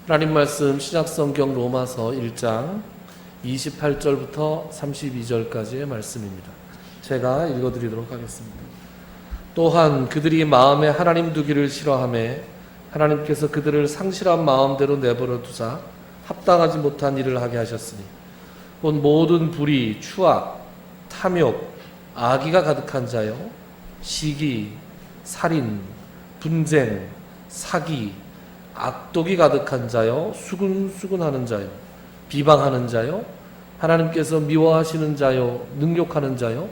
하나님 말씀 신약성경 로마서 1장 28절부터 32절까지의 말씀입니다. 제가 읽어드리도록 하겠습니다. 또한 그들이 마음에 하나님 두기를 싫어하매 하나님께서 그들을 상실한 마음대로 내버려 두사 합당하지 못한 일을 하게 하셨으니 곧 모든 불의, 추악, 탐욕, 악의가 가득한 자요, 시기, 살인, 분쟁, 사기, 악독이 가득한 자요, 수군수군하는 자요, 비방하는 자요, 하나님께서 미워하시는 자요, 능욕하는 자요,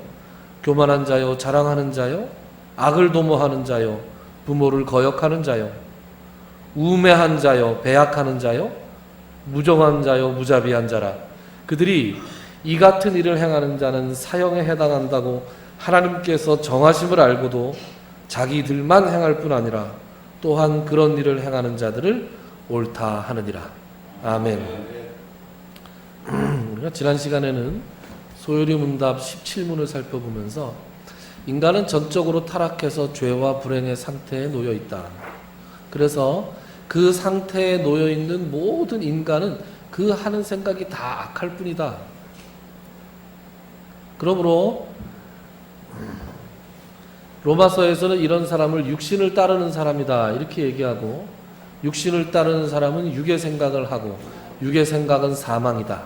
교만한 자요, 자랑하는 자요, 악을 도모하는 자요, 부모를 거역하는 자요, 우매한 자요, 배약하는 자요, 무정한 자요, 무자비한 자라. 그들이 이 같은 일을 행하는 자는 사형에 해당한다고 하나님께서 정하심을 알고도 자기들만 행할 뿐 아니라 또한 그런 일을 행하는 자들을 옳다 하느니라. 아멘. 우리가 지난 시간에는 소요리 문답 17문을 살펴보면서 인간은 전적으로 타락해서 죄와 불행의 상태에 놓여 있다. 그래서 그 상태에 놓여 있는 모든 인간은 그 하는 생각이 다 악할 뿐이다. 그러므로 로마서에서는 이런 사람을 육신을 따르는 사람이다 이렇게 얘기하고, 육신을 따르는 사람은 육의 생각을 하고 육의 생각은 사망이다.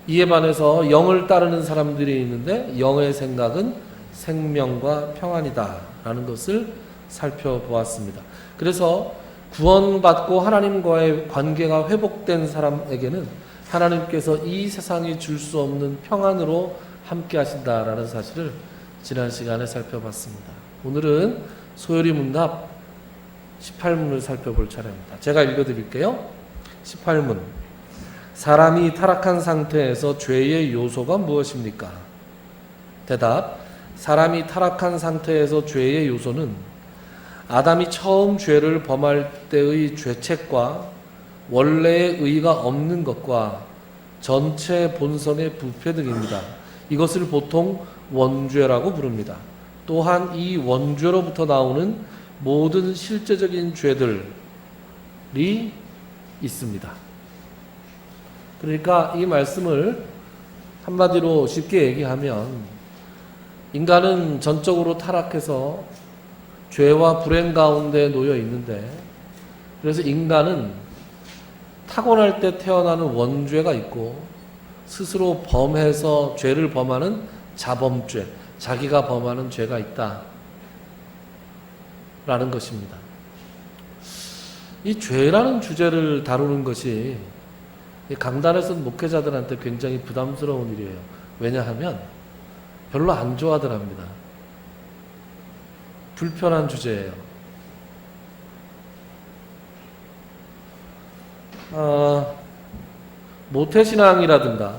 이에 반해서 영을 따르는 사람들이 있는데 영의 생각은 생명과 평안이다 라는 것을 살펴보았습니다. 그래서 구원받고 하나님과의 관계가 회복된 사람에게는 하나님께서 이 세상이 줄 수 없는 평안으로 함께 하신다라는 사실을 지난 시간에 살펴봤습니다. 오늘은 소요리 문답 18문을 살펴볼 차례입니다. 제가 읽어드릴게요. 18문. 사람이 타락한 상태에서 죄의 요소가 무엇입니까? 대답. 사람이 타락한 상태에서 죄의 요소는 아담이 처음 죄를 범할 때의 죄책과 원래의 의가 없는 것과 전체 본성의 부패 등입니다. 이것을 보통 원죄라고 부릅니다. 또한 이 원죄로부터 나오는 모든 실제적인 죄들이 있습니다. 그러니까 이 말씀을 한마디로 쉽게 얘기하면 인간은 전적으로 타락해서 죄와 불행 가운데 놓여 있는데, 그래서 인간은 타고날 때 태어나는 원죄가 있고 스스로 범해서 죄를 범하는 자범죄, 자기가 범하는 죄가 있다 라는 것입니다. 이 죄라는 주제를 다루는 것이 강단에서 목회자들한테 굉장히 부담스러운 일이에요. 왜냐하면 별로 안 좋아하더랍니다. 불편한 주제예요. 모태신앙이라든가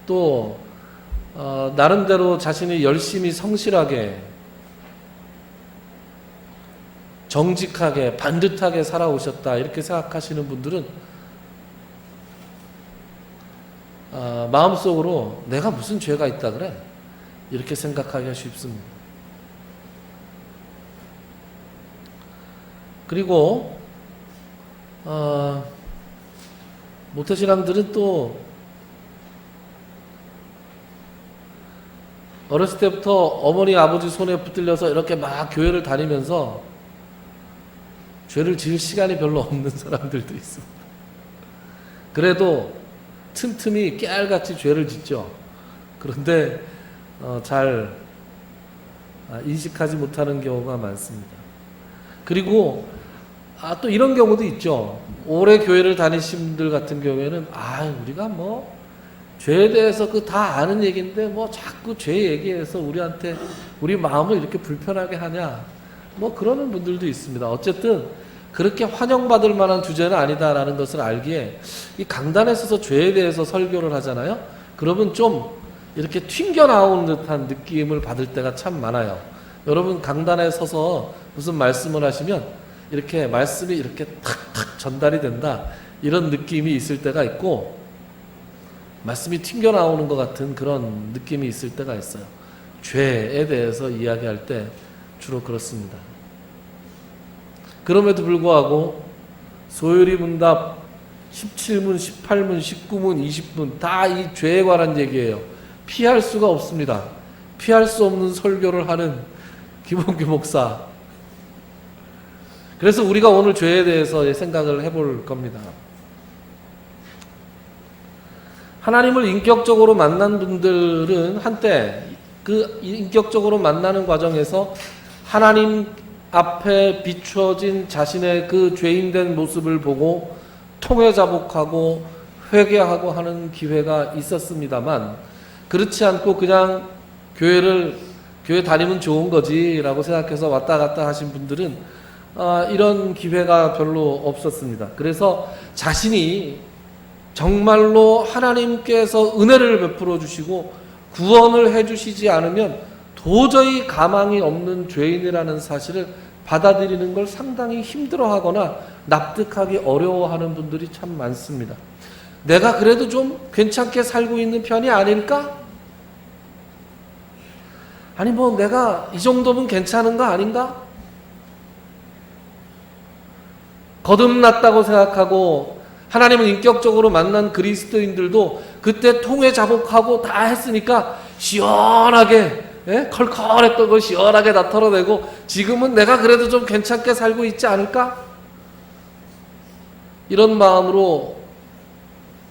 또 나름대로 자신이 열심히 성실하게 정직하게 반듯하게 살아오셨다 이렇게 생각하시는 분들은 마음속으로 내가 무슨 죄가 있다 그래? 이렇게 생각하기가 쉽습니다. 그리고 모태신앙들은 또 어렸을 때부터 어머니 아버지 손에 붙들려서 이렇게 막 교회를 다니면서 죄를 지을 시간이 별로 없는 사람들도 있습니다. 그래도 틈틈이 깨알같이 죄를 짓죠. 그런데 잘 인식하지 못하는 경우가 많습니다. 그리고 또 이런 경우도 있죠. 오래 교회를 다니신 분들 같은 경우에는 우리가 뭐 죄에 대해서 그 다 아는 얘기인데 뭐 자꾸 죄 얘기해서 우리한테 우리 마음을 이렇게 불편하게 하냐, 뭐 그러는 분들도 있습니다. 어쨌든 그렇게 환영받을 만한 주제는 아니다라는 것을 알기에 이 강단에 서서 죄에 대해서 설교를 하잖아요. 그러면 좀 이렇게 튕겨 나오는 듯한 느낌을 받을 때가 참 많아요. 여러분 강단에 서서 무슨 말씀을 하시면 이렇게 말씀이 이렇게 탁탁 전달이 된다 이런 느낌이 있을 때가 있고, 말씀이 튕겨 나오는 것 같은 그런 느낌이 있을 때가 있어요. 죄에 대해서 이야기할 때 주로 그렇습니다. 그럼에도 불구하고 소요리 문답 17문, 18문, 19문, 20문 다 이 죄에 관한 얘기예요. 피할 수가 없습니다. 피할 수 없는 설교를 하는 김원규 목사. 그래서 우리가 오늘 죄에 대해서 생각을 해볼 겁니다. 하나님을 인격적으로 만난 분들은 한때 그 인격적으로 만나는 과정에서 하나님 앞에 비추어진 자신의 그 죄인된 모습을 보고 통회자복하고 회개하고 하는 기회가 있었습니다만, 그렇지 않고 그냥 교회 다니면 좋은 거지 라고 생각해서 왔다 갔다 하신 분들은 이런 기회가 별로 없었습니다. 그래서 자신이 정말로 하나님께서 은혜를 베풀어 주시고 구원을 해 주시지 않으면 도저히 가망이 없는 죄인이라는 사실을 받아들이는 걸 상당히 힘들어하거나 납득하기 어려워하는 분들이 참 많습니다. 내가 그래도 좀 괜찮게 살고 있는 편이 아닐까? 아니 뭐 내가 이 정도면 괜찮은 거 아닌가? 거듭났다고 생각하고 하나님을 인격적으로 만난 그리스도인들도 그때 통회자복하고 다 했으니까 시원하게, 컬컬했던 거 시원하게 다 털어내고 지금은 내가 그래도 좀 괜찮게 살고 있지 않을까? 이런 마음으로,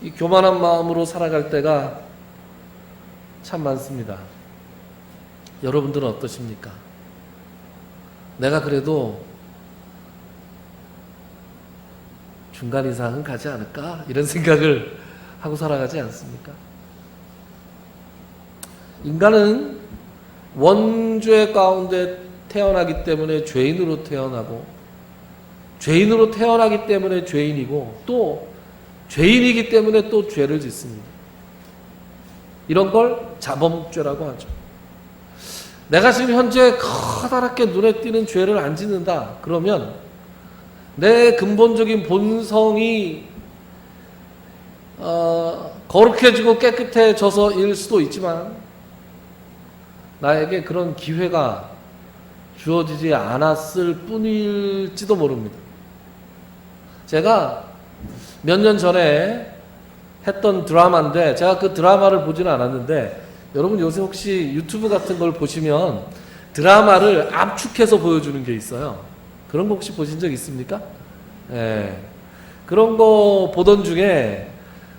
이 교만한 마음으로 살아갈 때가 참 많습니다. 여러분들은 어떠십니까? 내가 그래도 중간 이상은 가지 않을까? 이런 생각을 하고 살아가지 않습니까? 인간은 원죄 가운데 태어나기 때문에 죄인으로 태어나고, 죄인으로 태어나기 때문에 죄인이고, 또 죄인이기 때문에 또 죄를 짓습니다. 이런 걸 자범죄라고 하죠. 내가 지금 현재 커다랗게 눈에 띄는 죄를 안 짓는다 그러면 내 근본적인 본성이 거룩해지고 깨끗해져서일 수도 있지만 나에게 그런 기회가 주어지지 않았을 뿐일지도 모릅니다. 제가 몇 년 전에 했던 드라마인데, 제가 그 드라마를 보지는 않았는데, 여러분 요새 혹시 유튜브 같은 걸 보시면 드라마를 압축해서 보여주는 게 있어요. 그런 거 혹시 보신 적 있습니까? 예. 그런 거 보던 중에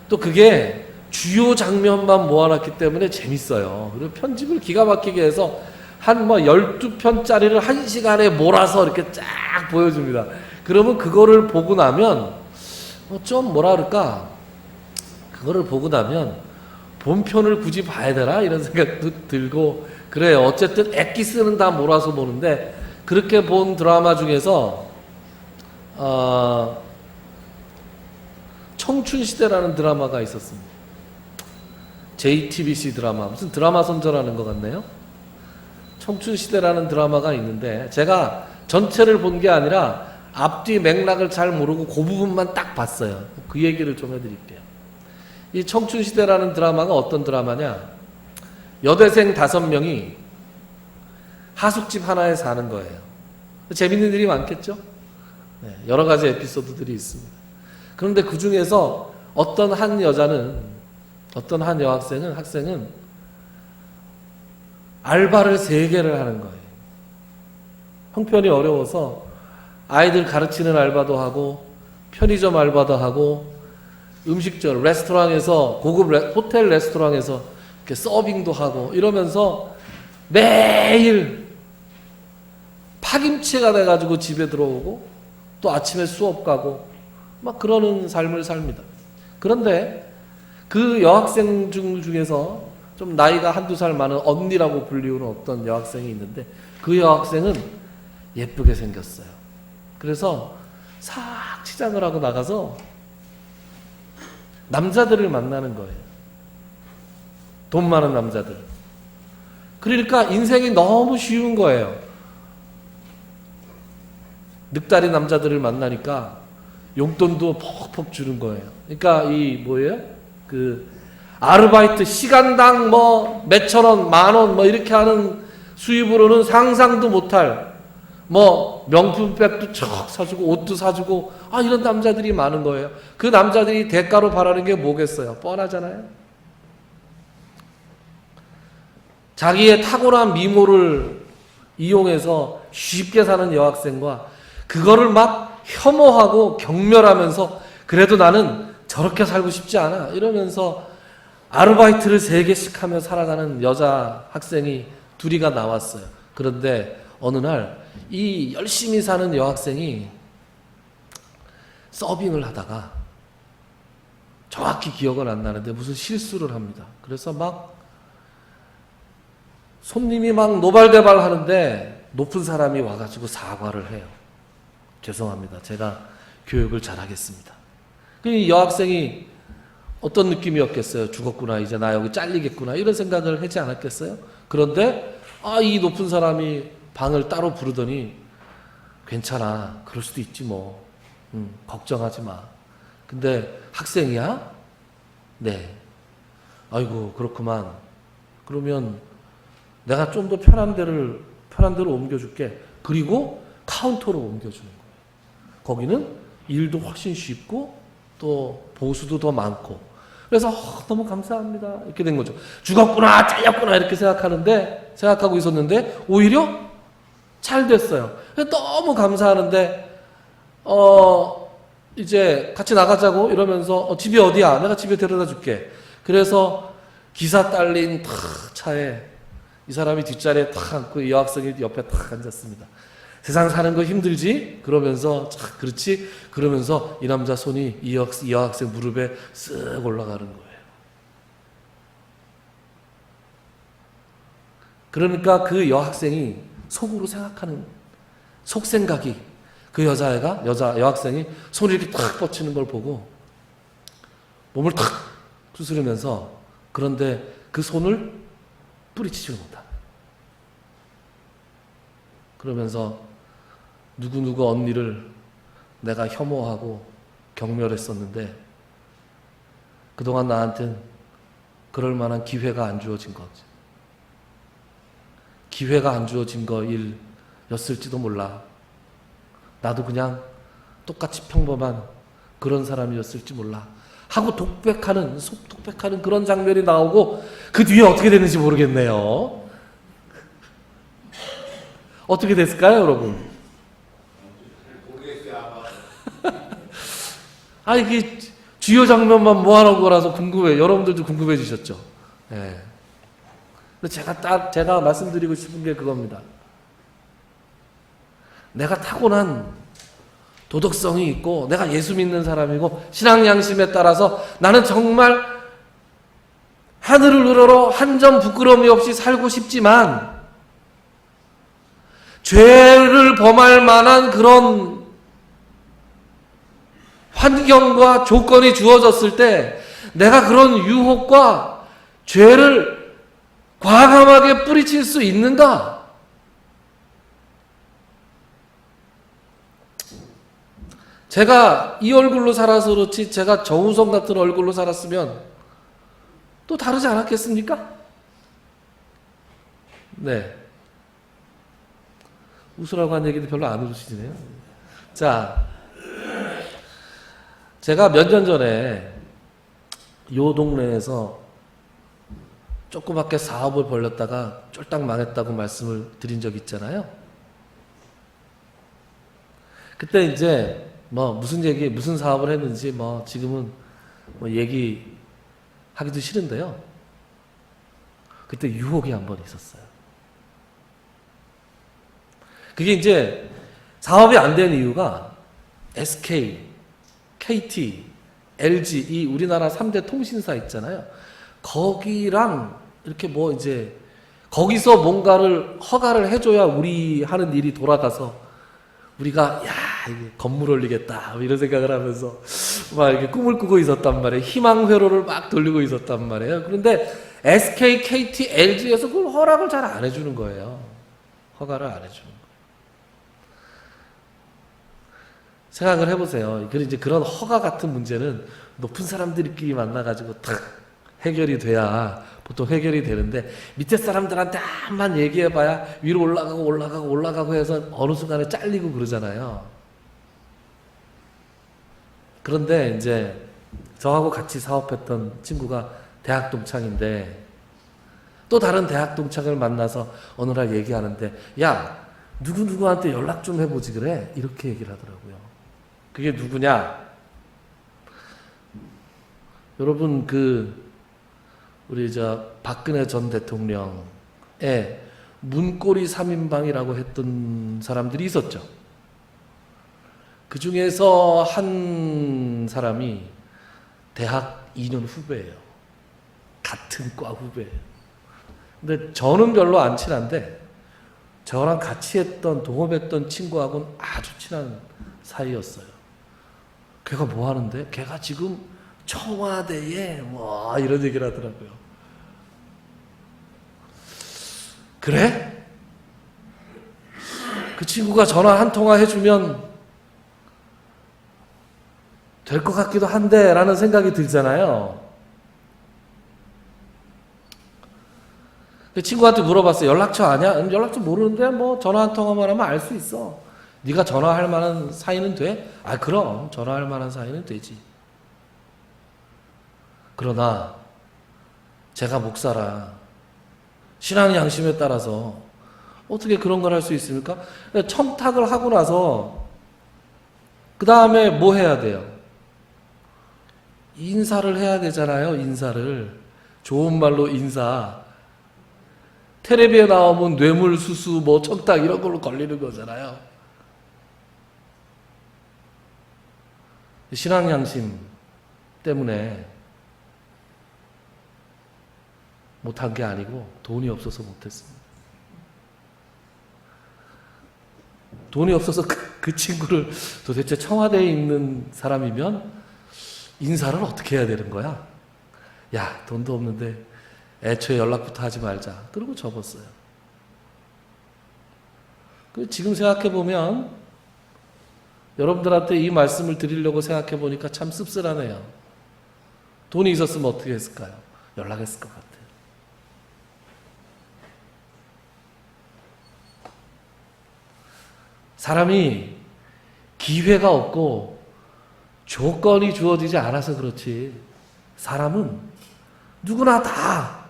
또 그게 주요 장면만 모아놨기 때문에 재밌어요. 그리고 편집을 기가 막히게 해서 한 12편짜리를 1시간에 몰아서 이렇게 쫙 보여줍니다. 그러면 그거를 보고 나면 좀 뭐라 그럴까? 그거를 보고 나면 본편을 굳이 봐야 되나? 이런 생각도 들고 그래요. 어쨌든 엑기스는 다 몰아서 보는데, 그렇게 본 드라마 중에서 청춘시대라는 드라마가 있었습니다. JTBC 드라마, 무슨 드라마 선전하는 것 같네요. 청춘시대라는 드라마가 있는데 제가 전체를 본 게 아니라 앞뒤 맥락을 잘 모르고 그 부분만 딱 봤어요. 그 얘기를 좀 해드릴게요. 이 청춘시대라는 드라마가 어떤 드라마냐, 여대생 5명이 하숙집 하나에 사는 거예요. 재밌는 일이 많겠죠? 네, 여러 가지 에피소드들이 있습니다. 그런데 그 중에서 어떤 한 학생은 알바를 3개를 하는 거예요. 형편이 어려워서 아이들 가르치는 알바도 하고, 편의점 알바도 하고, 음식점, 레스토랑에서, 고급 호텔 레스토랑에서 이렇게 서빙도 하고, 이러면서 매일 파김치가 돼가지고 집에 들어오고, 또 아침에 수업 가고, 막 그러는 삶을 삽니다. 그런데 그 여학생 중에서 좀 나이가 1-2살 많은 언니라고 불리우는 어떤 여학생이 있는데, 그 여학생은 예쁘게 생겼어요. 그래서 싹 치장을 하고 나가서 남자들을 만나는 거예요. 돈 많은 남자들. 그러니까 인생이 너무 쉬운 거예요. 늑다리 남자들을 만나니까 용돈도 퍽퍽 주는 거예요. 그러니까 그 아르바이트 시간당 몇천 원, 10,000원 이렇게 하는 수입으로는 상상도 못할 뭐 명품백도 척 사주고 옷도 사주고 이런 남자들이 많은 거예요. 그 남자들이 대가로 바라는 게 뭐겠어요? 뻔하잖아요. 자기의 탁월한 미모를 이용해서 쉽게 사는 여학생과 그거를 막 혐오하고 경멸하면서 그래도 나는 저렇게 살고 싶지 않아 이러면서 아르바이트를 3개씩 하며 살아가는 여자 학생이 둘이가 나왔어요. 그런데 어느 날 이 열심히 사는 여학생이 서빙을 하다가 정확히 기억은 안 나는데 무슨 실수를 합니다. 그래서 막 손님이 막 노발대발 하는데 높은 사람이 와가지고 사과를 해요. 죄송합니다. 제가 교육을 잘하겠습니다. 이 여학생이 어떤 느낌이었겠어요? 죽었구나. 이제 나 여기 잘리겠구나. 이런 생각을 하지 않았겠어요? 그런데 이 높은 사람이 방을 따로 부르더니 괜찮아. 그럴 수도 있지 뭐. 걱정하지 마. 근데 학생이야? 네. 아이고 그렇구만. 그러면 내가 좀 더 편한 데로 옮겨줄게. 그리고 카운터로 옮겨주는 거예요. 거기는 일도 훨씬 쉽고 또 보수도 더 많고. 그래서 너무 감사합니다. 이렇게 된 거죠. 죽었구나, 잘렸구나 이렇게 생각하고 있었는데 오히려 잘 됐어요. 너무 감사하는데 이제 같이 나가자고 이러면서 집이 어디야? 내가 집에 데려다 줄게. 그래서 기사 딸린 차에 이 사람이 뒷자리에 탁 앉고 이 여학생이 옆에 탁 앉았습니다. 세상 사는 거 힘들지? 그러면서 그렇지? 그러면서 이 남자 손이 이 여학생 무릎에 쓱 올라가는 거예요. 그러니까 그 여학생이 속으로 생각하는 속생각이 그 여학생이 손을 이렇게 탁 뻗치는 걸 보고 몸을 탁 두스르면서 그런데 그 손을 뿌리치지를 못합니다. 그러면서 누구 언니를 내가 혐오하고 경멸했었는데 그동안 나한텐 그럴 만한 기회가 안 주어진 거지. 기회가 안 주어진 거일이었을지도 몰라. 나도 그냥 똑같이 평범한 그런 사람이었을지 몰라. 하고 속 독백하는 그런 장면이 나오고 그 뒤에 어떻게 되는지 모르겠네요. 어떻게 됐을까요, 여러분? 이게 주요 장면만 모아놓은 거라서 궁금해요. 여러분들도 궁금해지셨죠? 네. 제가 말씀드리고 싶은 게 그겁니다. 내가 타고난 도덕성이 있고 내가 예수 믿는 사람이고 신앙 양심에 따라서 나는 정말 하늘을 우러러 한 점 부끄러움이 없이 살고 싶지만 죄를 범할 만한 그런 환경과 조건이 주어졌을 때 내가 그런 유혹과 죄를 과감하게 뿌리칠 수 있는가? 제가 이 얼굴로 살아서 그렇지 제가 정우성 같은 얼굴로 살았으면 또 다르지 않았겠습니까? 네. 웃으라고 한 얘기도 별로 안 웃으시네요. 자, 제가 몇 년 전에 요 동네에서 조그맣게 사업을 벌렸다가 쫄딱 망했다고 말씀을 드린 적 있잖아요. 그때 이제 무슨 사업을 했는지 지금은 얘기하기도 싫은데요. 그때 유혹이 한 번 있었어요. 그게 이제 사업이 안 된 이유가 SK, KT, LG 이 우리나라 3대 통신사 있잖아요. 거기랑 이렇게 거기서 뭔가를 허가를 해줘야 우리 하는 일이 돌아가서 우리가 이게 건물 올리겠다 이런 생각을 하면서 막 이렇게 꿈을 꾸고 있었단 말이에요. 희망 회로를 막 돌리고 있었단 말이에요. 그런데 SK, KT, LG에서 그걸 허락을 잘 안 해주는 거예요. 허가를 안 해주는 거예요. 생각을 해보세요. 이제 그런 허가 같은 문제는 높은 사람들끼리 만나가지고 탁 해결이 돼야 보통 해결이 되는데 밑에 사람들한테 한번 얘기해봐야 위로 올라가고 해서 어느 순간에 잘리고 그러잖아요. 그런데 이제 저하고 같이 사업했던 친구가 대학 동창인데 또 다른 대학 동창을 만나서 어느 날 얘기하는데 야 누구누구한테 연락 좀 해보지 그래? 이렇게 얘기를 하더라고요. 그게 누구냐? 여러분 우리 박근혜 전 대통령의 문고리 3인방이라고 했던 사람들이 있었죠. 그 중에서 한 사람이 대학 2년 후배예요. 같은 과 후배예요. 근데 저는 별로 안 친한데 저랑 같이 동업했던 친구하고는 아주 친한 사이였어요. 걔가 뭐 하는데? 걔가 지금 청와대에 이런 얘기를 하더라고요. 그래? 그 친구가 전화 한 통화 해주면 될 것 같기도 한데 라는 생각이 들잖아요. 그 친구한테 물어봤어요. 연락처 아냐? 연락처 모르는데 전화 한 통화만 하면 알 수 있어. 네가 전화할 만한 사이는 돼? 그럼 전화할 만한 사이는 되지. 그러나 제가 목사라 신앙 양심에 따라서 어떻게 그런 걸 할 수 있습니까? 청탁을 하고 나서 그 다음에 뭐 해야 돼요? 인사를 해야 되잖아요. 인사를. 좋은 말로 인사. 텔레비에 나오면 뇌물수수 청탁 이런 걸로 걸리는 거잖아요. 신앙 양심 때문에 못한 게 아니고 돈이 없어서 못했습니다. 돈이 없어서 그 친구를 도대체 청와대에 있는 사람이면 인사를 어떻게 해야 되는 거야? 야, 돈도 없는데 애초에 연락부터 하지 말자. 그러고 접었어요. 지금 생각해보면 여러분들한테 이 말씀을 드리려고 생각해보니까 참 씁쓸하네요. 돈이 있었으면 어떻게 했을까요? 연락했을 것 같아요. 사람이 기회가 없고 조건이 주어지지 않아서 그렇지 사람은 누구나 다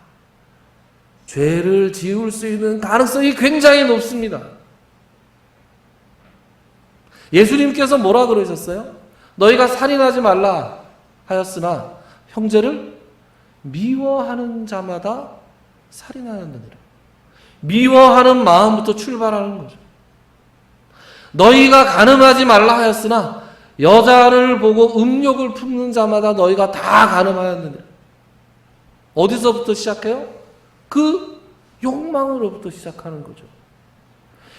죄를 지을 수 있는 가능성이 굉장히 높습니다. 예수님께서 뭐라 그러셨어요? 너희가 살인하지 말라 하였으나 형제를 미워하는 자마다 살인하였느니라. 미워하는 마음부터 출발하는 거죠. 너희가 간음하지 말라 하였으나 여자를 보고 음욕을 품는 자마다 너희가 다 간음하였느니라. 어디서부터 시작해요? 그 욕망으로부터 시작하는 거죠.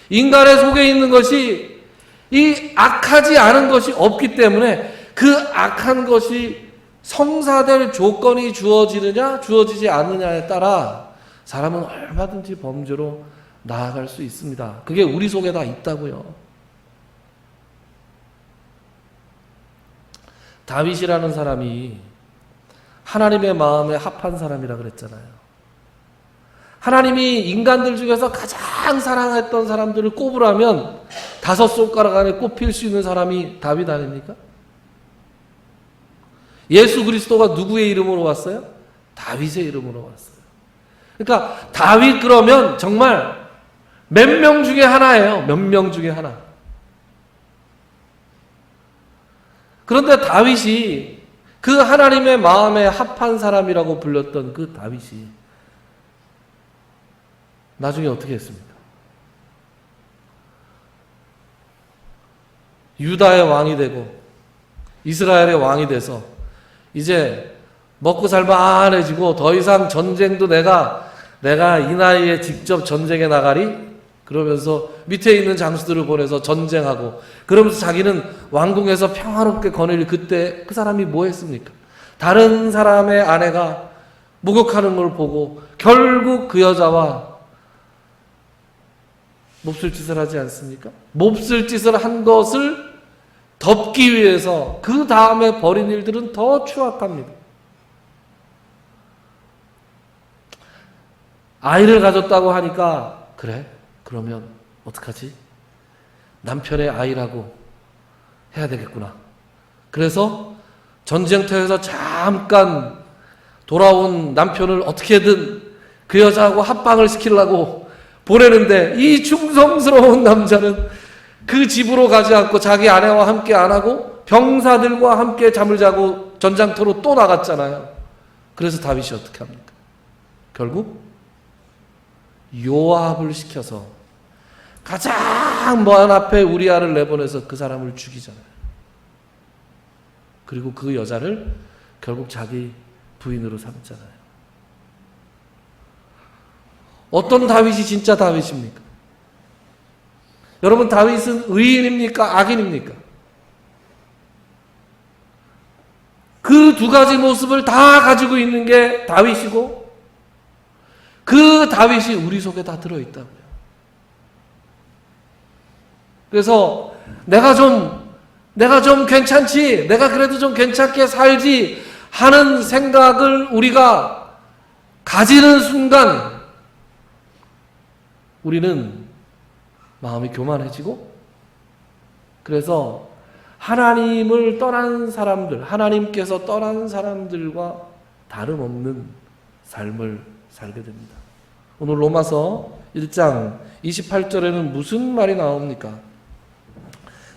인간의 속에 있는 것이 이 악하지 않은 것이 없기 때문에 그 악한 것이 성사될 조건이 주어지느냐 주어지지 않느냐에 따라 사람은 얼마든지 범죄로 나아갈 수 있습니다. 그게 우리 속에 다 있다고요. 다윗이라는 사람이 하나님의 마음에 합한 사람이라 그랬잖아요. 하나님이 인간들 중에서 가장 사랑했던 사람들을 꼽으라면 5손가락 안에 꼽힐 수 있는 사람이 다윗 아닙니까? 예수 그리스도가 누구의 이름으로 왔어요? 다윗의 이름으로 왔어요. 그러니까 다윗 그러면 정말 몇 명 중에 하나예요. 몇 명 중에 하나. 그런데 다윗이 그 하나님의 마음에 합한 사람이라고 불렸던 그 다윗이 나중에 어떻게 했습니까? 유다의 왕이 되고 이스라엘의 왕이 돼서 이제 먹고 살만해지고 더 이상 전쟁도 내가 이 나이에 직접 전쟁에 나가리? 그러면서 밑에 있는 장수들을 보내서 전쟁하고 그러면서 자기는 왕궁에서 평화롭게 거닐 그때 그 사람이 뭐 했습니까? 다른 사람의 아내가 목욕하는 걸 보고 결국 그 여자와 몹쓸 짓을 하지 않습니까? 몹쓸 짓을 한 것을 덮기 위해서 그 다음에 벌인 일들은 더 추악합니다. 아이를 가졌다고 하니까 그래? 그러면 어떡하지? 남편의 아이라고 해야 되겠구나. 그래서 전쟁터에서 잠깐 돌아온 남편을 어떻게든 그 여자하고 합방을 시키려고 보내는데 이 충성스러운 남자는 그 집으로 가지 않고 자기 아내와 함께 안 하고 병사들과 함께 잠을 자고 전장터로 또 나갔잖아요. 그래서 다윗이 어떻게 합니까? 결국 요압을 시켜서 가장 먼 앞에 우리아를 내보내서 그 사람을 죽이잖아요. 그리고 그 여자를 결국 자기 부인으로 삼잖아요. 어떤 다윗이 진짜 다윗입니까? 여러분, 다윗은 의인입니까? 악인입니까? 그 두 가지 모습을 다 가지고 있는 게 다윗이고 그 다윗이 우리 속에 다 들어있다고요. 그래서 내가 좀 괜찮지, 내가 그래도 좀 괜찮게 살지 하는 생각을 우리가 가지는 순간 우리는 마음이 교만해지고, 그래서 하나님을 떠난 사람들, 하나님께서 떠난 사람들과 다름없는 삶을 살게 됩니다. 오늘 로마서 1장 28절에는 무슨 말이 나옵니까?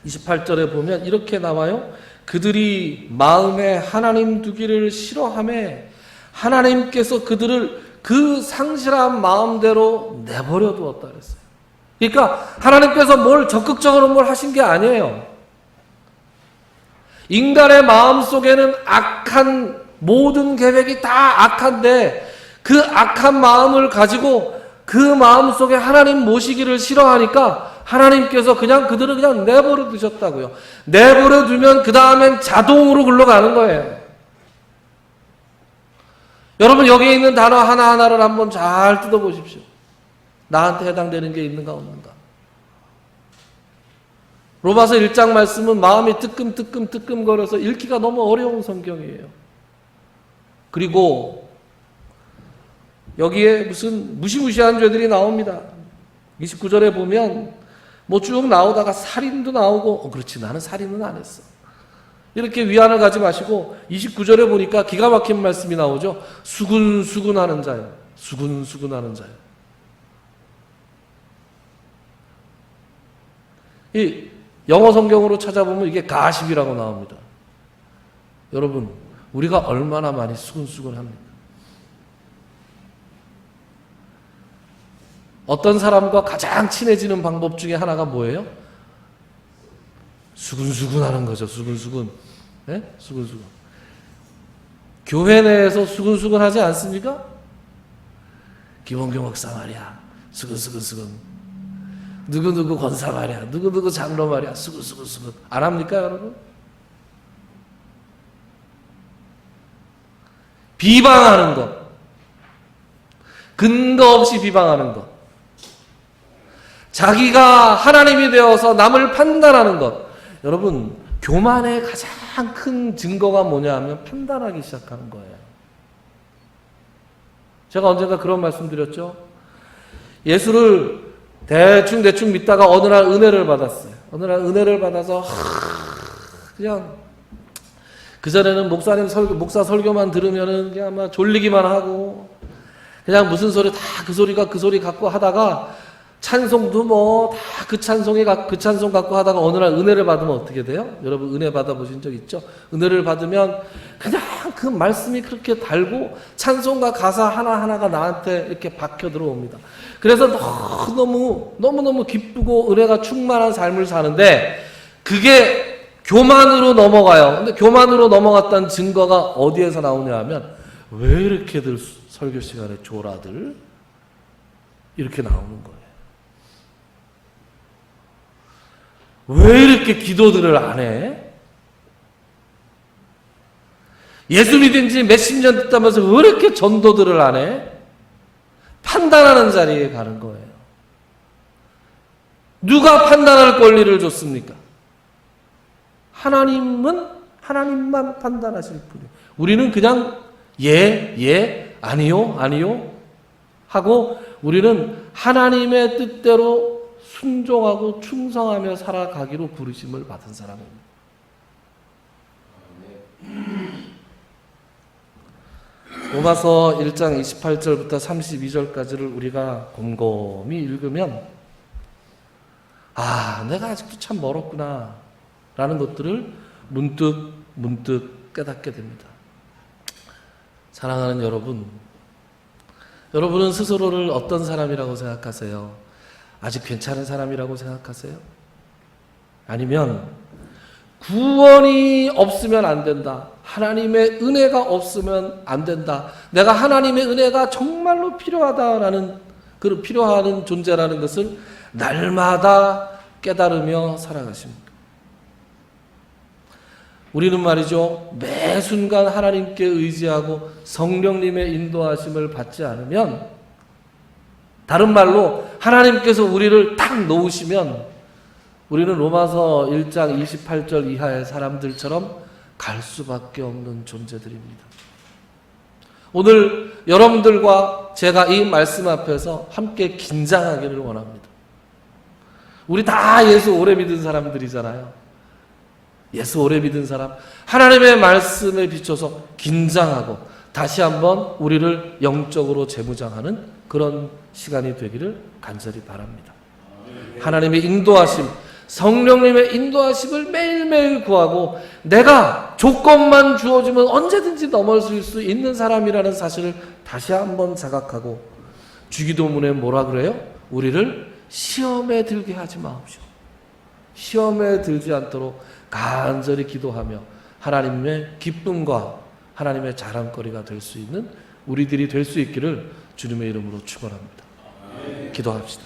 28절에 보면 이렇게 나와요. 그들이 마음에 하나님 두기를 싫어하며 하나님께서 그들을 그 상실한 마음대로 내버려 두었다 그랬어요. 그러니까 하나님께서 뭘 적극적으로 뭘 하신 게 아니에요. 인간의 마음 속에는 악한 모든 계획이 다 악한데 그 악한 마음을 가지고 그 마음 속에 하나님 모시기를 싫어하니까 하나님께서 그냥 그들을 그냥 내버려 두셨다고요. 내버려 두면 그 다음엔 자동으로 굴러가는 거예요. 여러분, 여기에 있는 단어 하나하나를 한번 잘 뜯어보십시오. 나한테 해당되는 게 있는가 없는가. 로마서 1장 말씀은 마음이 뜨끔뜨끔 거려서 읽기가 너무 어려운 성경이에요. 그리고 여기에 무슨 무시무시한 죄들이 나옵니다. 29절에 보면 뭐 쭉 나오다가 살인도 나오고, 그렇지, 나는 살인은 안 했어. 이렇게 위안을 가지 마시고 29절에 보니까 기가 막힌 말씀이 나오죠. 수군수군하는 자요. 수군수군하는 자요. 이 영어 성경으로 찾아보면 이게 가십이라고 나옵니다. 여러분, 우리가 얼마나 많이 수군수군합니까? 어떤 사람과 가장 친해지는 방법 중에 하나가 뭐예요? 수군수군하는 거죠. 수군수군. 네? 수군수군. 교회 내에서 수군수군하지 않습니까? 김원경 목사 말이야, 수군수군. 누구누구 권사 말이야, 누구누구 장로 말이야, 수군수군. 안 합니까, 여러분? 비방하는 것, 근거 없이 비방하는 것, 자기가 하나님이 되어서 남을 판단하는 것. 여러분, 교만의 가장 큰 증거가 뭐냐 하면 판단하기 시작하는 거예요. 제가 언젠가 그런 말씀 드렸죠. 예수를 대충 믿다가 어느 날 은혜를 받았어요. 어느 날 은혜를 받아서 그냥 그전에는 목사 설교만 들으면은 그냥 막 졸리기만 하고 그냥 무슨 소리 다 그 소리 갖고 하다가 찬송도 뭐 다 그 찬송 갖고 하다가 어느 날 은혜를 받으면 어떻게 돼요? 여러분, 은혜 받아보신 적 있죠? 은혜를 받으면 그냥 그 말씀이 그렇게 달고 찬송과 가사 하나하나가 나한테 이렇게 박혀 들어옵니다. 그래서 너무너무 기쁘고 은혜가 충만한 삶을 사는데 그게 교만으로 넘어가요. 근데 교만으로 넘어갔다는 증거가 어디에서 나오냐 하면 왜 이렇게들 설교 시간에 졸아들? 이렇게 나오는 거예요. 왜 이렇게 기도들을 안 해? 예수 믿은 지 몇십 년 됐다면서 왜 이렇게 전도들을 안 해? 판단하는 자리에 가는 거예요. 누가 판단할 권리를 줬습니까? 하나님만 판단하실 뿐이에요. 우리는 그냥 예, 아니요 하고 우리는 하나님의 뜻대로 순종하고 충성하며 살아가기로 부르심을 받은 사람입니다. 로마서 1장 28절부터 32절까지를 우리가 곰곰이 읽으면 내가 아직도 참 멀었구나 라는 것들을 문득 깨닫게 됩니다. 사랑하는 여러분, 여러분은 스스로를 어떤 사람이라고 생각하세요? 아직 괜찮은 사람이라고 생각하세요? 아니면 구원이 없으면 안 된다. 하나님의 은혜가 없으면 안 된다. 내가 하나님의 은혜가 정말로 필요하다라는 그 필요한 존재라는 것을 날마다 깨달으며 살아가십니까? 우리는 말이죠, 매 순간 하나님께 의지하고 성령님의 인도하심을 받지 않으면, 다른 말로 하나님께서 우리를 딱 놓으시면 우리는 로마서 1장 28절 이하의 사람들처럼 갈 수밖에 없는 존재들입니다. 오늘 여러분들과 제가 이 말씀 앞에서 함께 긴장하기를 원합니다. 우리 다 예수 오래 믿은 사람들이잖아요. 예수 오래 믿은 사람, 하나님의 말씀에 비춰서 긴장하고 다시 한번 우리를 영적으로 재무장하는 그런 시간이 되기를 간절히 바랍니다. 하나님의 인도하심, 성령님의 인도하심을 매일매일 구하고 내가 조건만 주어지면 언제든지 넘어질 수 있는 사람이라는 사실을 다시 한번 자각하고, 주기도문에 뭐라 그래요? 우리를 시험에 들게 하지 마옵시오. 시험에 들지 않도록 간절히 기도하며 하나님의 기쁨과 하나님의 자랑거리가 될 수 있는 우리들이 될 수 있기를 주님의 이름으로 축원합니다. 기도합시다.